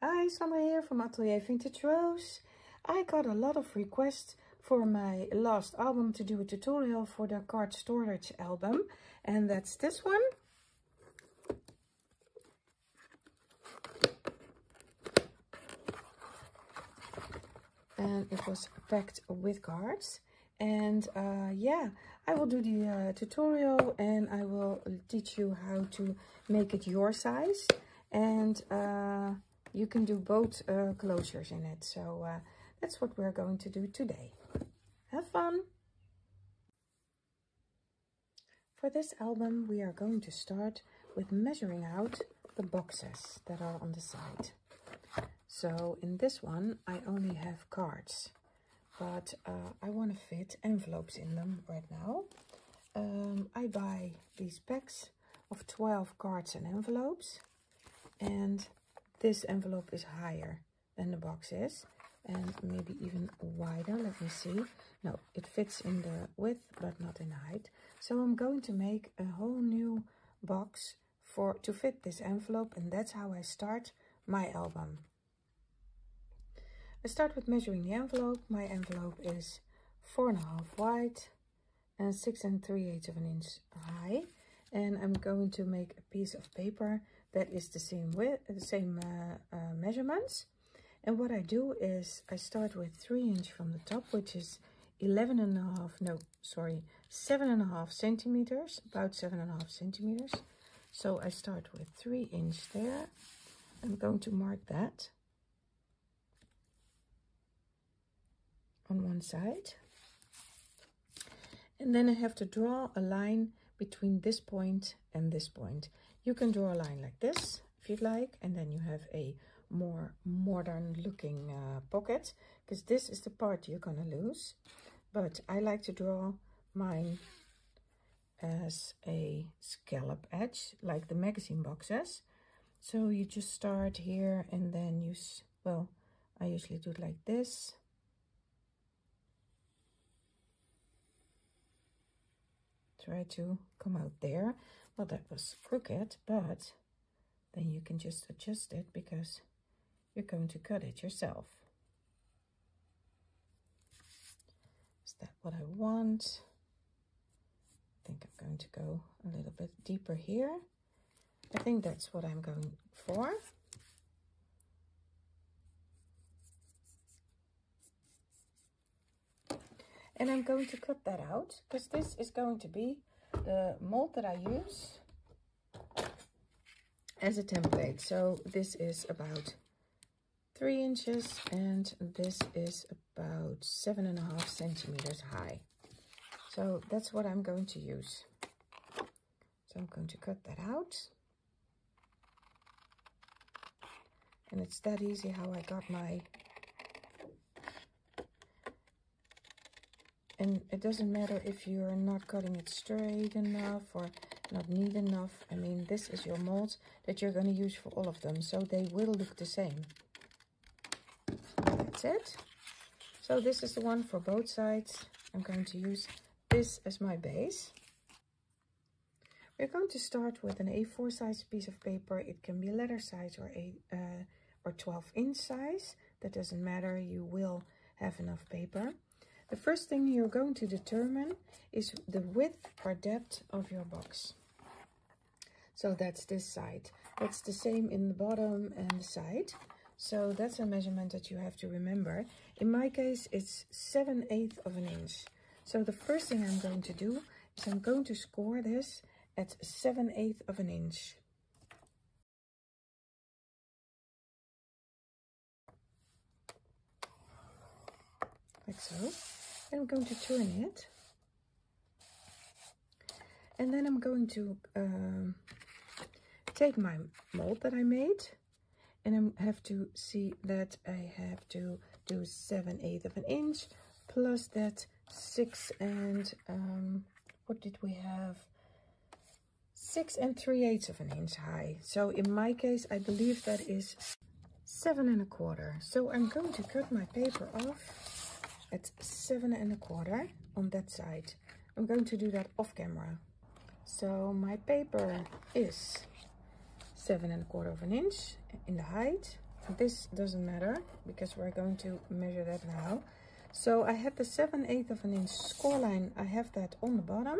Hi, Sandra here from Atelier Vintage Rose. I got a lot of requests for my last album to do a tutorial for the card storage album, and that's this one. And it was packed with cards, and yeah, I will do the tutorial and I will teach you how to make it your size, and you can do both closures in it. So that's what we're going to do today. Have fun! For this album we are going to start with measuring out the boxes that are on the side. So in this one I only have cards, but I want to fit envelopes in them right now. I buy these packs of 12 cards and envelopes, and this envelope is higher than the box is, and maybe even wider. Let me see. No, it fits in the width but not in the height. So I'm going to make a whole new box to fit this envelope, and that's how I start my album. I start with measuring the envelope. My envelope is 4.5 wide and 6 3/8 of an inch high, and I'm going to make a piece of paper that is the same width, the same measurements. And what I do is I start with 3 inch from the top, which is 7.5 centimeters, about 7.5 centimeters. So I start with 3 inch there. I'm going to mark that on one side, and then I have to draw a line between this point and this point. You can draw a line like this if you'd like, and then you have a more modern looking pocket, because this is the part you're gonna lose. But I like to draw mine as a scallop edge, like the magazine boxes. So you just start here, and then you, well, I usually do it like this. Try to come out there. Well, that was crooked, but then you can just adjust it because you're going to cut it yourself. Is that what I want? I think I'm going to go a little bit deeper here. I think that's what I'm going for. And I'm going to cut that out, because this is going to be the mold that I use as a template. So this is about 3 inches, and this is about 7.5 centimeters high. So that's what I'm going to use. So I'm going to cut that out. And it's that easy how I got my... And it doesn't matter if you're not cutting it straight enough or not neat enough. I mean, this is your mold that you're going to use for all of them, so they will look the same. That's it. So this is the one for both sides. I'm going to use this as my base. We're going to start with an A4 size piece of paper. It can be letter size or 12 inch size. That doesn't matter. You will have enough paper. The first thing you're going to determine is the width or depth of your box. So that's this side. That's the same in the bottom and the side. So that's a measurement that you have to remember. In my case, it's 7/8 of an inch. So the first thing I'm going to do is I'm going to score this at 7/8 of an inch. Like so. And I'm going to turn it, and then I'm going to take my mold that I made, and I have to see that I have to do 7/8 of an inch plus that 6 and what did we have? 6 3/8 of an inch high. So in my case, I believe that is 7 1/4. So I'm going to cut my paper off at 7 1/4 on that side. I'm going to do that off camera. So my paper is 7 1/4 of an inch in the height. this doesn't matter because we're going to measure that now. So I have the 7/8 of an inch score line. I have that on the bottom.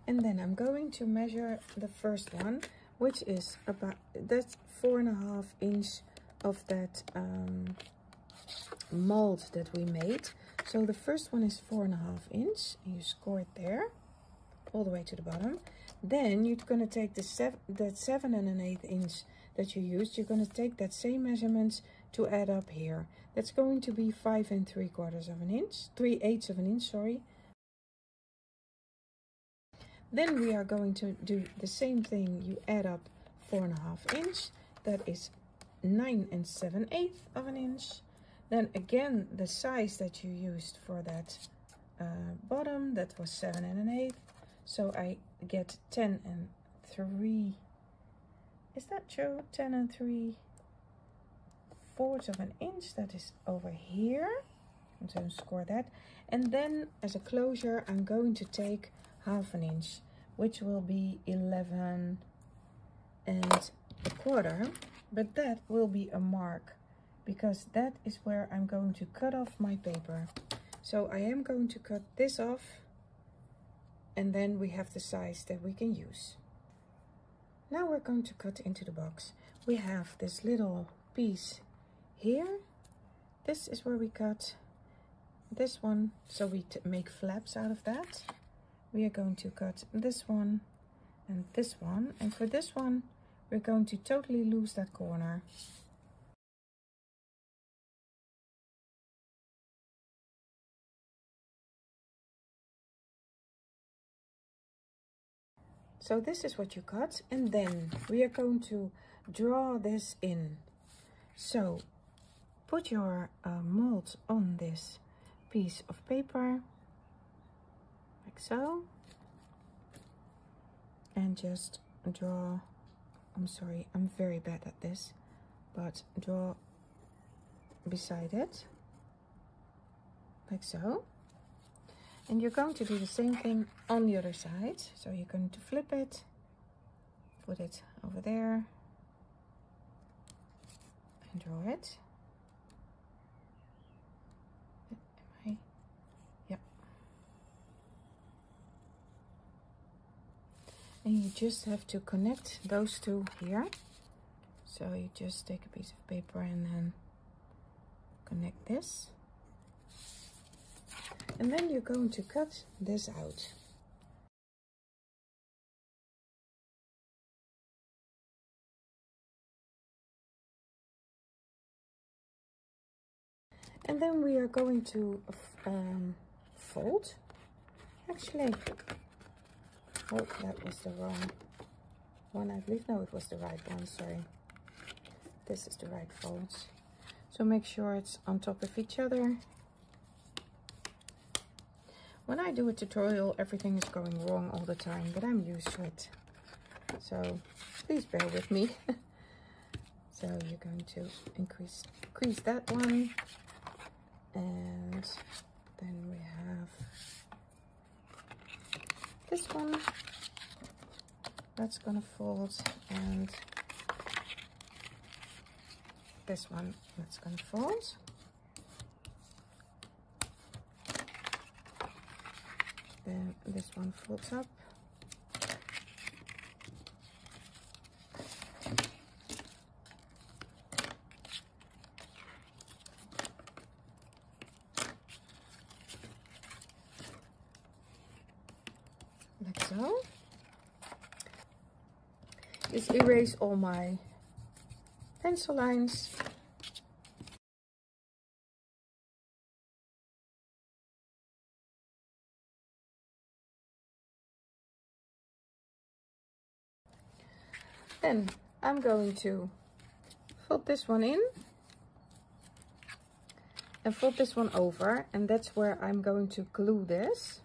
And then I'm going to measure the first one, which is about, that's 4.5 inch of that mold that we made. So the first one is 4.5 inch. You score it there, all the way to the bottom. Then you're going to take the 7.1/8 inch that you used. You're going to take that same measurements to add up here. That's going to be 5 3/4 of an inch, 3/8 of an inch, sorry. Then we are going to do the same thing. You add up 4.5 inch. That is 9 7/8 of an inch. Then again, the size that you used for that bottom, that was 7 1/8. So I get 10 3. Is that true? 10 3/4 of an inch. That is over here. I'm going to score that. And then as a closure, I'm going to take 1/2 inch, which will be 11 1/4. But that will be a mark, because that is where I'm going to cut off my paper. So I am going to cut this off, and then we have the size that we can use. Now we're going to cut into the box. We have this little piece here. This is where we cut this one, so we make flaps out of that. We are going to cut this one and this one, and for this one we're going to totally lose that corner. So this is what you cut, and then we are going to draw this in. So put your mold on this piece of paper, like so, and just draw. I'm sorry, I'm very bad at this, but draw beside it, like so. And you're going to do the same thing on the other side. So you're going to flip it, put it over there, and draw it. Yep. And you just have to connect those two here. So you just take a piece of paper and then connect this. And then you're going to cut this out. And then we are going to fold. Actually, oh, that was the wrong one, I believe. No, it was the right one, sorry. This is the right folds. So make sure it's on top of each other. When I do a tutorial, everything is going wrong all the time, but I'm used to it. So please bear with me. So you're going to increase that one. And then we have this one. That's gonna fold, and this one that's gonna fold. Then this one folds up. Like so. Just erase all my pencil lines. Then I'm going to fold this one in and fold this one over, and that's where I'm going to glue this.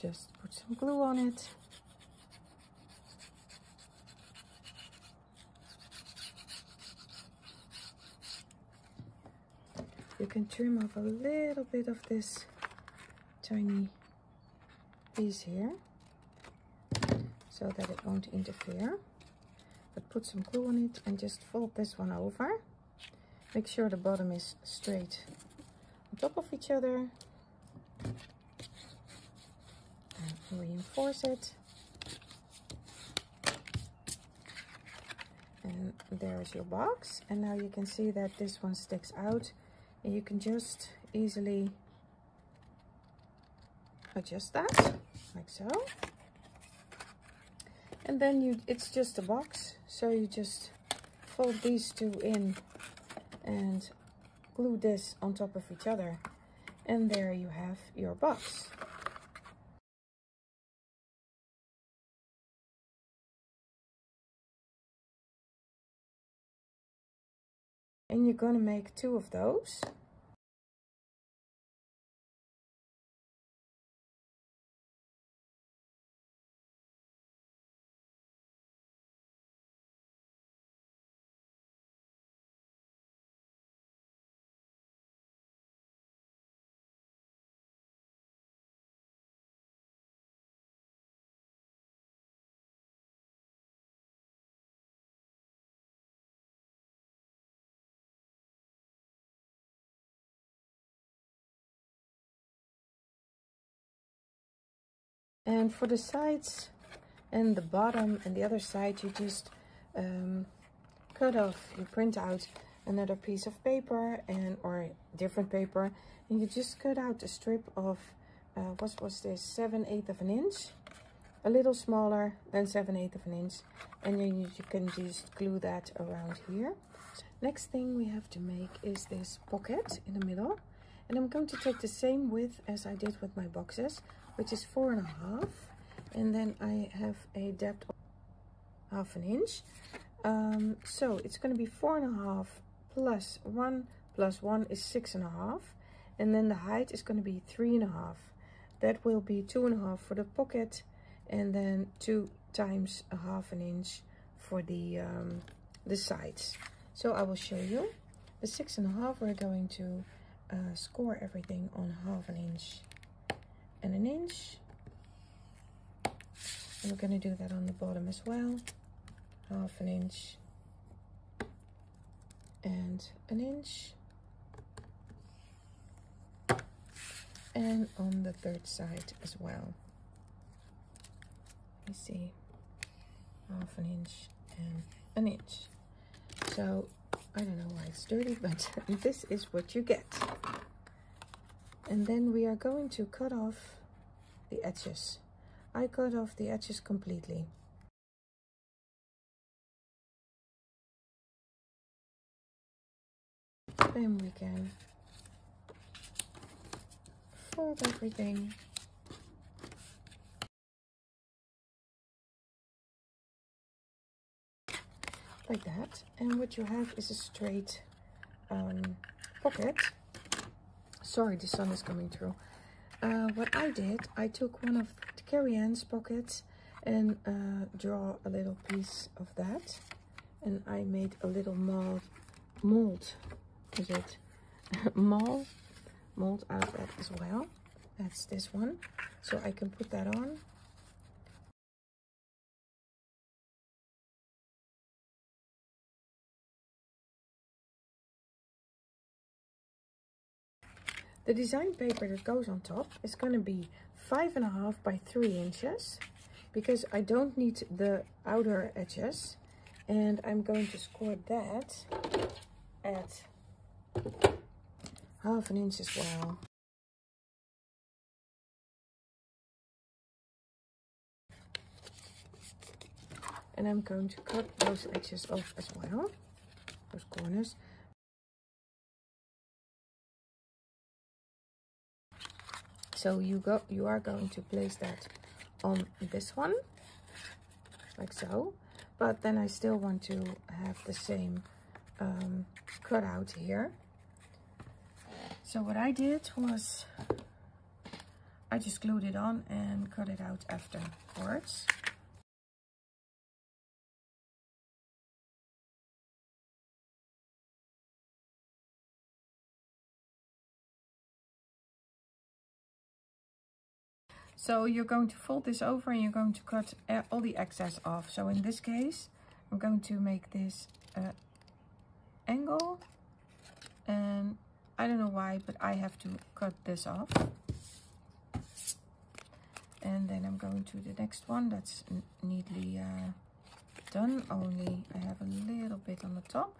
Just put some glue on it. You can trim off a little bit of this tiny piece here. so that it won't interfere. But put some glue on it and just fold this one over. Make sure the bottom is straight on top of each other. And reinforce it. And there's your box. And now you can see that this one sticks out. And you can just easily adjust that, like so. And then it's just a box. So you just fold these two in and glue this on top of each other. And there you have your box. And you're going to make 2 of those. And for the sides and the bottom and the other side, you just cut off, you print out another piece of paper or different paper, and you just cut out a strip of, what was this, 7/8 of an inch, a little smaller than 7/8 of an inch, and then you can just glue that around here. Next thing we have to make is this pocket in the middle, and I'm going to take the same width as I did with my boxes, which is 4.5, and then I have a depth of 1/2 inch. So it's going to be 4.5 plus 1 plus 1 is 6.5, and then the height is going to be 3.5. That will be 2.5 for the pocket, and then 2 times 1/2 inch for the sides. So I will show you. The 6.5, we're going to score everything on 1/2 inch and 1 inch. And we're going to do that on the bottom as well. 1/2 inch and 1 inch. And on the third side as well. Let me see. 1/2 inch and 1 inch. So I don't know why it's dirty, but this is what you get. And then we are going to cut off the edges. I cut off the edges completely. Then we can fold everything. Like that. And what you have is a straight pocket. Sorry, the sun is coming through. What I did, I took one of Carrie Ann's pockets and draw a little piece of that. And I made a little mold. Is it mold out of that as well. That's this one. So I can put that on. The design paper that goes on top is going to be 5.5 by 3 inches, because I don't need the outer edges, and I'm going to score that at 1/2 inch as well. And I'm going to cut those edges off as well, those corners. So you are going to place that on this one, like so. But then I still want to have the same cut out here. So what I did was I just glued it on and cut it out afterwards. So you're going to fold this over and you're going to cut all the excess off. So in this case, I'm going to make this angle, and I don't know why, but I have to cut this off. And then I'm going to the next one that's neatly done, only I have a little bit on the top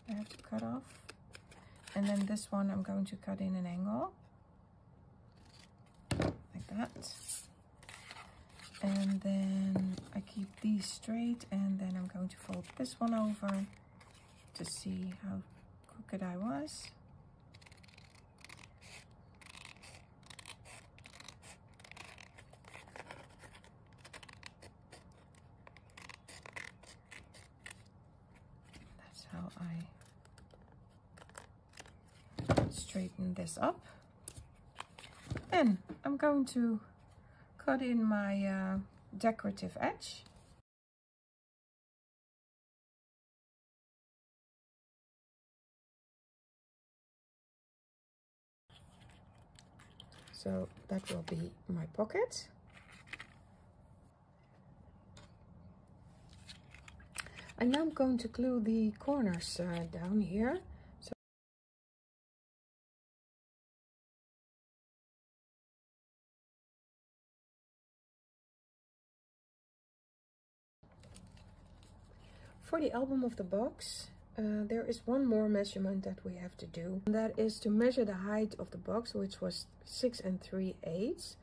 I have to cut off. And then this one I'm going to cut in an angle like that, and then I keep these straight, and then I'm going to fold this one over to see how crooked I was. That's how I straighten this up. And I'm going to cut in my decorative edge. So that will be my pocket. And now I'm going to glue the corners down here. For the album of the box, there is one more measurement that we have to do. And that is to measure the height of the box, which was 6 3/8.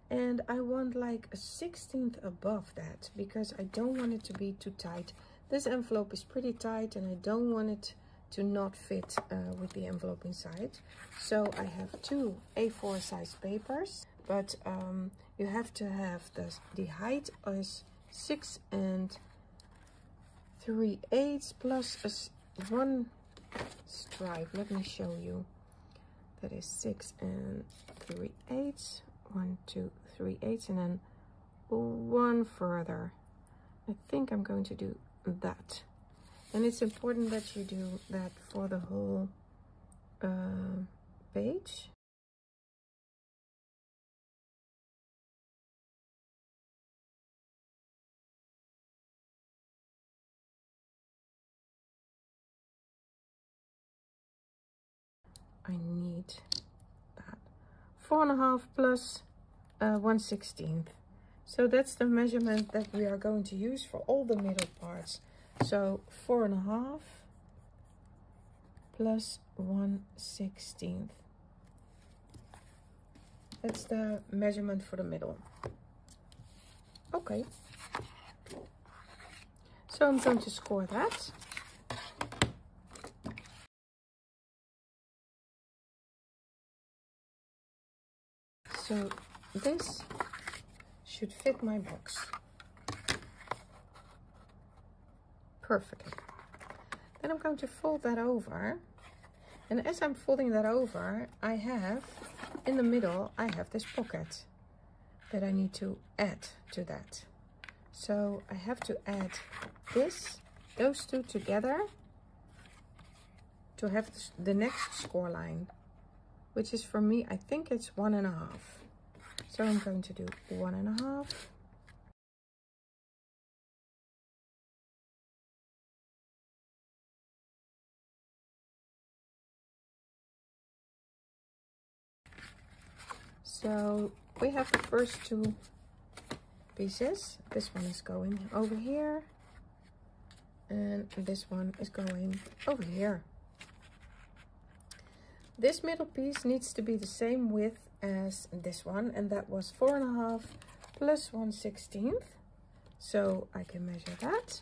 And I want like a 1/16 above that, because I don't want it to be too tight. This envelope is pretty tight and I don't want it to not fit with the envelope inside. So I have 2 A4 size papers, but you have to have the height is 6 3/8 plus one stripe. Let me show you. That is 6 3/8. 1 2 3/8, and then one further. I think I'm going to do that, and it's important that you do that for the whole page. I need that 4.5 plus 1/16. So that's the measurement that we are going to use for all the middle parts. So 4.5 plus 1/16. That's the measurement for the middle. Okay. So I'm going to score that. So this should fit my box perfectly. Then I'm going to fold that over, and as I'm folding that over, I have in the middle, I have this pocket that I need to add to that. So I have to add those two together to have the next score line, which is, for me, I think it's 1.5. So I'm going to do 1.5. So we have the first 2 pieces. This one is going over here, and this one is going over here. This middle piece needs to be the same width as this one, and that was 4.5 plus 1/16. So I can measure that.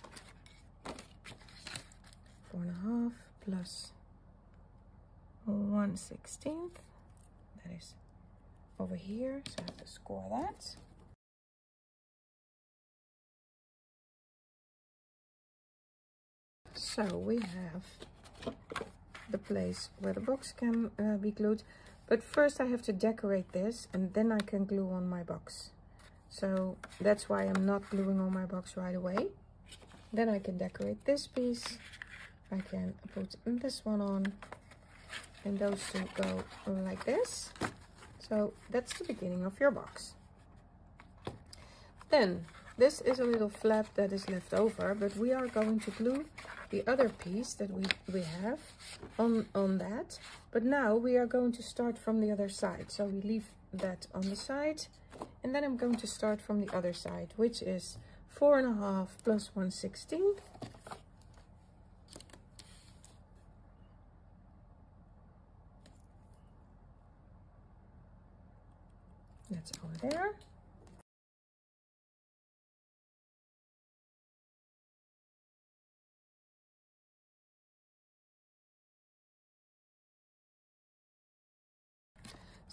4.5 plus 1/16. That is over here, so I have to score that. So we have the place where the box can be glued, but first I have to decorate this, and then I can glue on my box. So that's why I'm not gluing on my box right away. Then I can decorate this piece. I can put this one on, and those two go like this. So that's the beginning of your box. Then this is a little flap that is left over, but we are going to glue the other piece that we have on that. But now we are going to start from the other side. So we leave that on the side, and then I'm going to start from the other side, which is 4.5 plus 1/16. That's over there.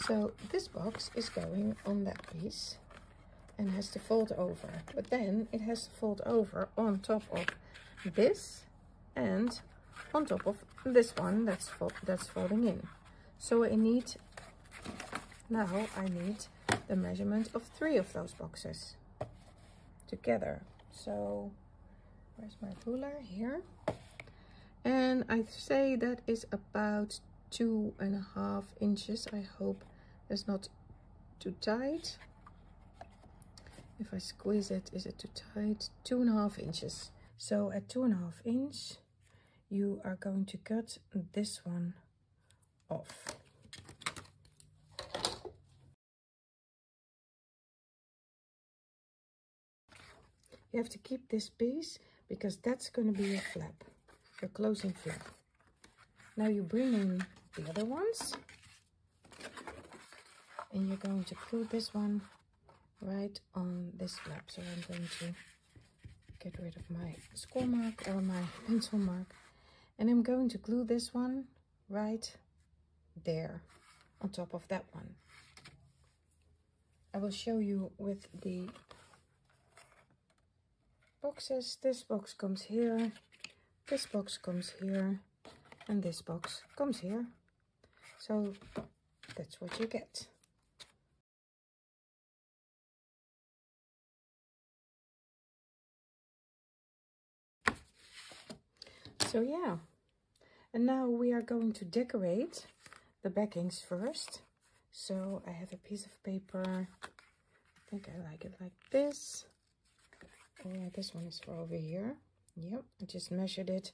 So this box is going on that piece and has to fold over, but then it has to fold over on top of this and on top of this one that's folding in. So I need the measurement of 3 of those boxes together. So where's my ruler? Here. And I say that is about 2.5 inches. I hope it's not too tight. If I squeeze it, is it too tight? 2.5 inches. So at 2.5 inch, you are going to cut this one off. You have to keep this piece because that's going to be your flap, your closing flap. Now you bring in the other ones and you're going to glue this one right on this flap. So I'm going to get rid of my score mark or my pencil mark, and I'm going to glue this one right there on top of that one. I will show you with the boxes. This box comes here, this box comes here, and this box comes here. So that's what you get. So yeah, and now we are going to decorate the backings first. So I have a piece of paper. I think I like it like this. Oh yeah, this one is for over here. Yep, I just measured it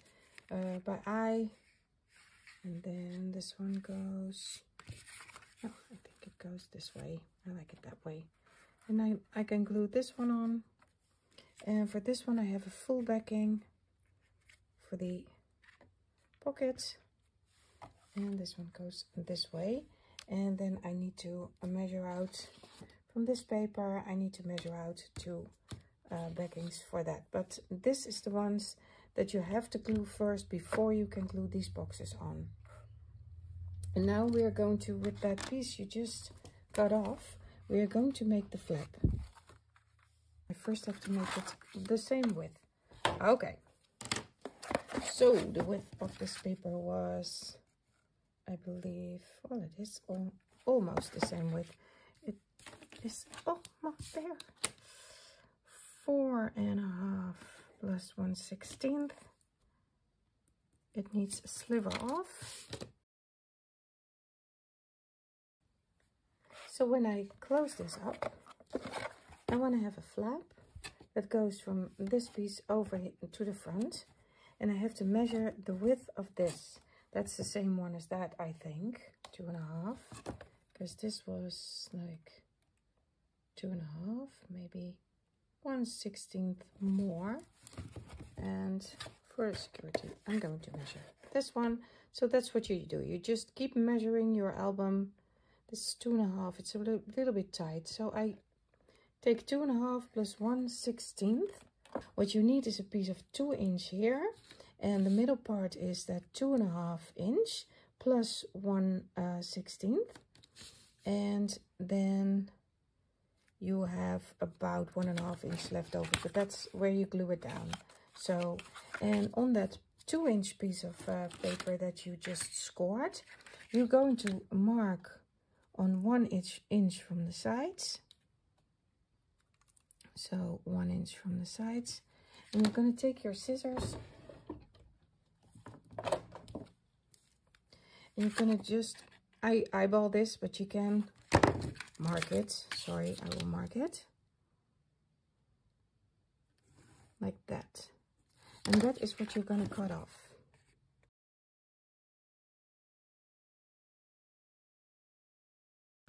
by eye. And then this one goes, oh, I think it goes this way. I like it that way. And I can glue this one on. And for this one I have a full backing for the pocket. And this one goes this way. And then I need to measure out from this paper. I need to measure out 2 backings for that. But this is the ones that you have to glue first before you can glue these boxes on. And now we are going to, with that piece you just cut off, we are going to make the flap. I first have to make it the same width. Okay. So the width of this paper was, I believe, well, it is almost the same width. It is almost there. 4.5 plus 1/16. It needs a sliver off. So when I close this up, I want to have a flap that goes from this piece over to the front. And I have to measure the width of this. That's the same one as that, I think. 2.5. Because this was like 2.5, maybe 1/16 more. And for security, I'm going to measure this one. So that's what you do. You just keep measuring your album. This is 2.5. It's a little bit tight. So I take 2.5 plus 1/16. What you need is a piece of 2 inch here. And the middle part is that 2.5 inch plus 1/16. And then you have about 1.5 inch left over, but that's where you glue it down. So, and on that 2 inch piece of paper that you just scored, you're going to mark on 1 inch from the sides. So 1 inch from the sides. And you're going to take your scissors and you're going to just eyeball this, but you can mark it. Sorry, I will mark it. Like that. And that is what you're going to cut off.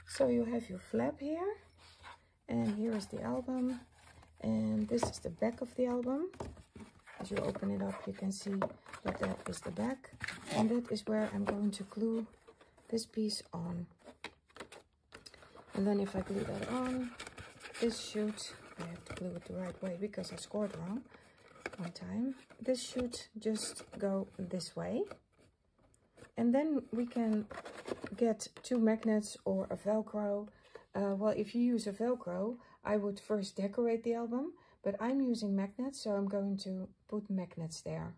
So you have your flap here. And here is the album. And this is the back of the album. As you open it up, you can see that that is the back. And that is where I'm going to glue this piece on. And then if I glue that on, this should, I have to glue it the right way because I scored wrong one time. This should just go this way. And then we can get 2 magnets or a Velcro. Well, if you use a Velcro, I would first decorate the album, but I'm using magnets, so I'm going to put magnets there.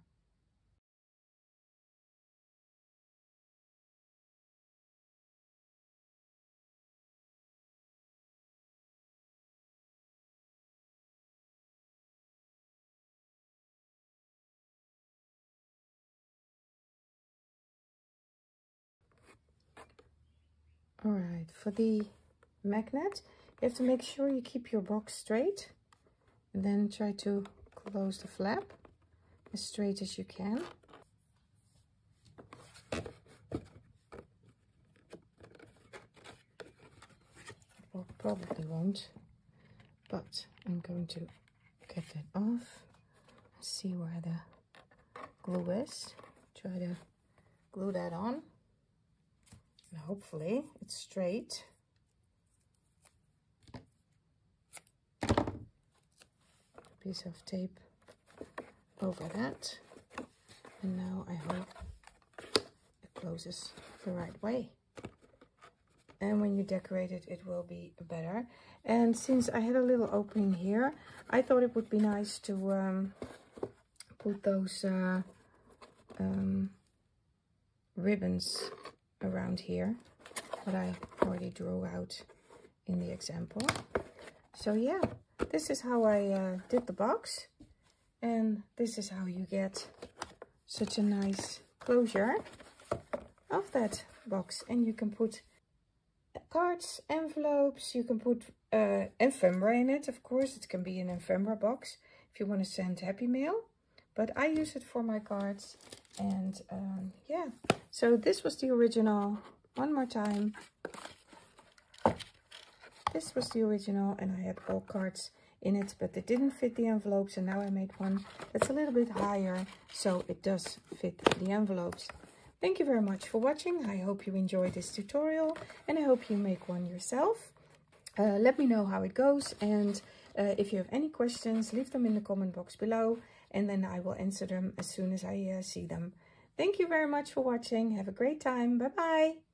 All right, for the magnet, you have to make sure you keep your box straight. And then try to close the flap as straight as you can. Well, probably won't, but I'm going to get that off. See where the glue is. Try to glue that on. And hopefully it's straight. Piece of tape over that, and now I hope it closes the right way, and when you decorate it, it will be better. And since I had a little opening here, I thought it would be nice to put those ribbons around here that I already drew out in the example. So yeah, this is how I did the box, and this is how you get such a nice closure of that box. And you can put cards, envelopes, you can put ephemera in it, of course. It can be an ephemera box if you want to send happy mail, but I use it for my cards. And yeah, so this was the original. One more time. This was the original, and I had all cards in it, but they didn't fit the envelopes, and now I made one that's a little bit higher, so it does fit the envelopes. Thank you very much for watching. I hope you enjoyed this tutorial, and I hope you make one yourself. Let me know how it goes, and if you have any questions, leave them in the comment box below, and then I will answer them as soon as I see them. Thank you very much for watching. Have a great time. Bye bye.